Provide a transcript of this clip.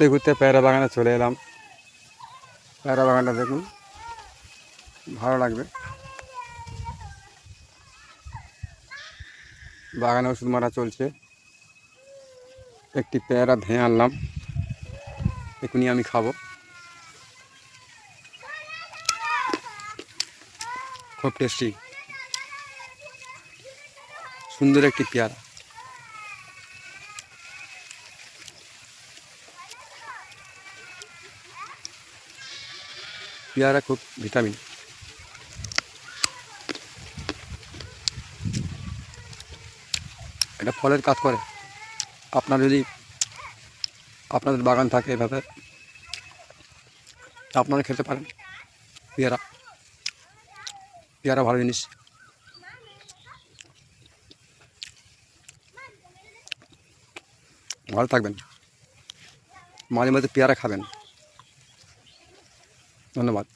ঘুরতে ঘুরতে পেয়ারা বাগানে চলে এলাম। পেয়ারা বাগানটা দেখুন, ভালো লাগবে। বাগানে ওষুধ মারা চলছে। একটি পেয়ারা ধেয়ে আনলাম, এখনই আমি খাবো। খুব টেস্টি, সুন্দর একটি পেয়ারা। পেয়ারা খুব ভিটামিন। এটা ফলের কাজ করে। আপনাদের বাগান থাকে এভাবে, আপনারা খেতে পারেন। পেয়ারা পেয়ারা ভালো জিনিস। ভালো থাকবেন, মাঝে মাঝে পেয়ারা খাবেন। ধন্যবাদ।